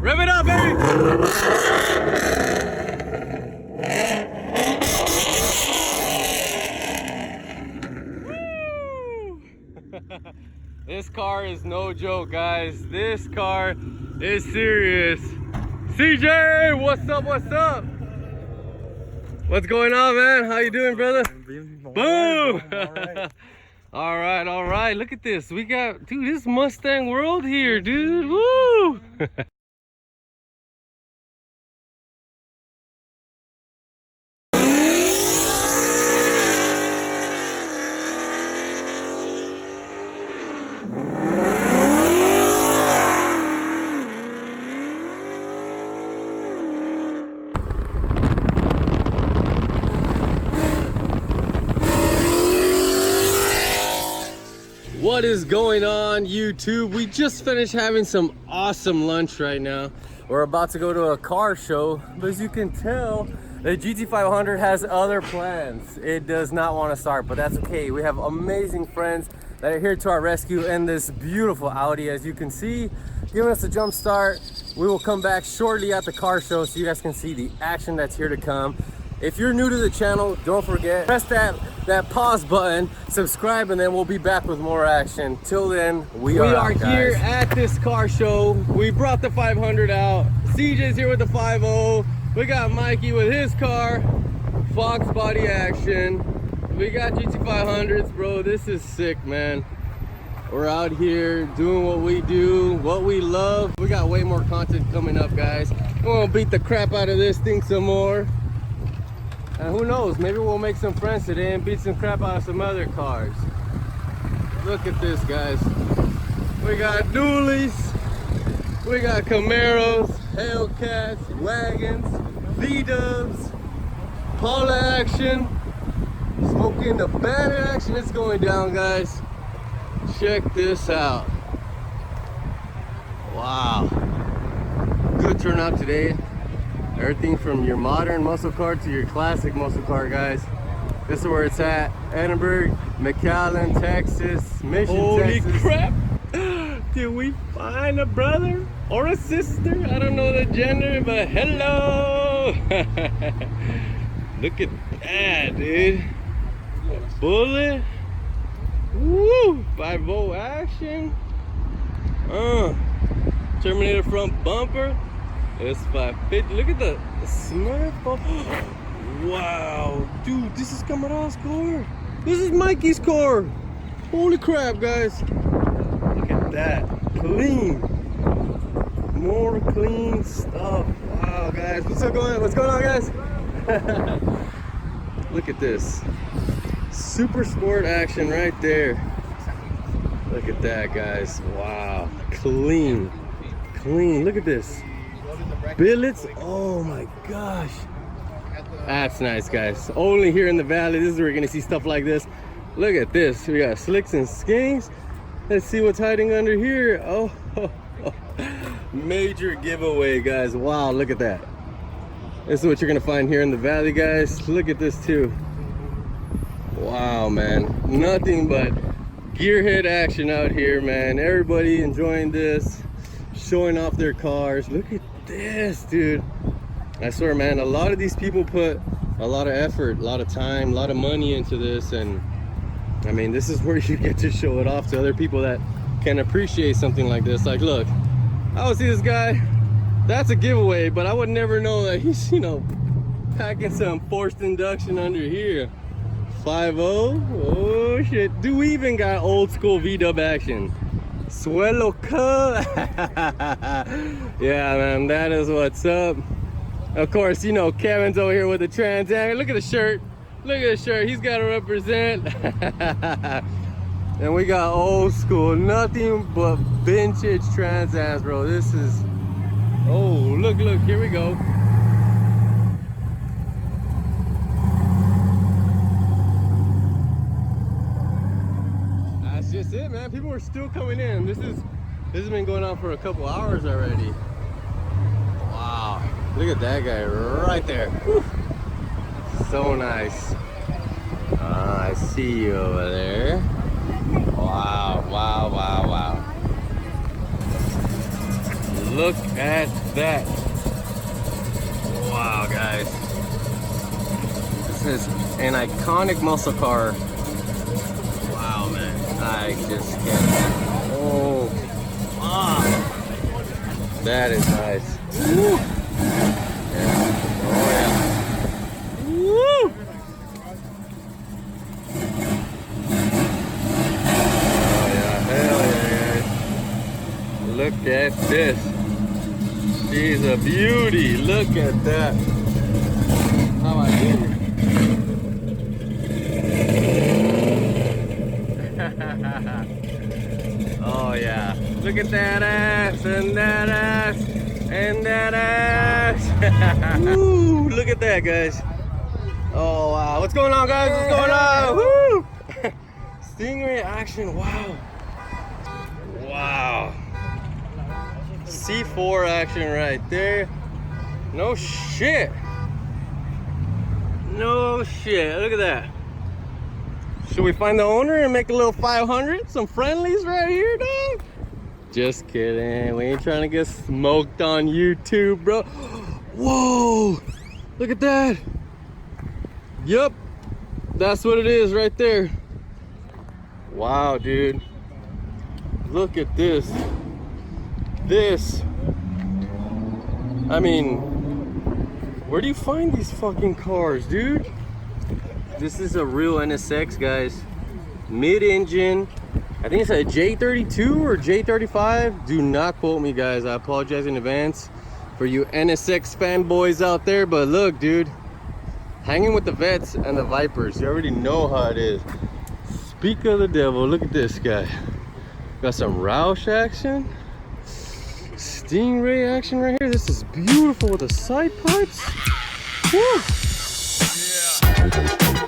Rev it up, baby! This car is no joke, guys. This car is serious. CJ, what's up, what's up? What's going on, man? How you doing, brother? Boom! All right. Look at this. We got, dude, this Mustang world here, dude. Woo! What is going on, YouTube? We just finished having some awesome lunch right now. We're about to go to a car show, but as you can tell, the GT500 has other plans. It does not want to start, but that's okay. We have amazing friends that are here to our rescue in this beautiful Audi, as you can see, giving us a jump start. We will come back shortly at the car show so you guys can see the action that's here to come. If you're new to the channel, don't forget, press that pause button, subscribe, and then we'll be back with more action. Till then, we are here at this car show. We brought the 500 out. CJ's here with the 50. We got Mikey with his car, Fox body action. We got GT500s, bro. This is sick, man. We're out here doing what we do, what we love. We got way more content coming up, guys. We're gonna beat the crap out of this thing some more. And who knows, maybe we'll make some friends today and beat some crap out of some other cars. Look at this, guys. We got dualies, we got Camaros, Hellcats, wagons, V-dubs, Paula action, smoking the banner action. It's going down, guys. Check this out. Wow. Good turnout today. Everything from your modern muscle car to your classic muscle car, guys. This is where it's at. Edinburgh, McAllen, Texas, Mission, Texas. Holy crap! Did we find a brother or a sister? I don't know the gender, but hello! Look at that, dude. A bullet. Woo! 5-volt action. Terminator front bumper. It's 550. Look at the Smurf. Wow, dude, this is Camara's car. This is Mikey's car. Holy crap, guys. Look at that. Clean. More clean stuff. Wow, guys. What's going on, guys? Look at this. Super sport action right there. Look at that, guys. Wow. Clean. Look at this. Billets, oh my gosh, that's nice, guys. Only here in the valley, this is where you're gonna see stuff like this. Look at this. We got slicks and skinks. Let's see what's hiding under here. Oh. Major giveaway, guys. Wow, look at that. This is what you're gonna find here in the valley, guys. Look at this too. Wow, man, nothing but gearhead action out here, man. Everybody enjoying this, showing off their cars. Look at this, dude. I swear, man, a lot of these people put a lot of effort, a lot of time, a lot of money into this, and I mean, this is where you get to show it off to other people that can appreciate something like this. Like, look, I would see this guy, that's a giveaway, but I would never know that he's, you know, packing some forced induction under here. 5.0, oh shit. Dude, we even got old school V-dub action. Suelo cut. Yeah, man, that is what's up. Of course, you know, Kevin's over here with the Trans Am. Look at the shirt. Look at the shirt. He's got to represent. And we got old school, nothing but vintage Trans Ams, bro. This is, oh, look, here we go. That's just it, man. People are still coming in. This has been going on for a couple hours already. Wow, look at that guy right there. Whew. So nice. I see you over there. Wow. Look at that. Wow, guys. This is an iconic muscle car. Wow, man. I just can't. Oh, wow. That is nice. Woo. Yeah. Oh, yeah. Woo. Oh, yeah. Hell yeah, guys. Look at this. She's a beauty. Look at that. How I do. Oh yeah. Look at that ass and that ass and that ass. Woo, look at that, guys. Oh wow. What's going on, guys? What's going on? Woo! Stingray action. Wow. Wow. C4 action right there. No shit. No shit. Look at that. Should we find the owner and make a little 500? Some friendlies right here, dog? Just kidding. We ain't trying to get smoked on YouTube, bro. Whoa. Look at that. Yup. That's what it is right there. Wow, dude. Look at this. This. I mean, where do you find these fucking cars, dude? This is a real NSX, guys. Mid-engine. I think it's a J32 or J35. Do not quote me, guys. I apologize in advance for you NSX fanboys out there. But look, dude. Hanging with the vets and the Vipers. You already know how it is. Speak of the devil. Look at this guy. Got some Roush action. Stingray action right here. This is beautiful with the side parts. Woo. Yeah.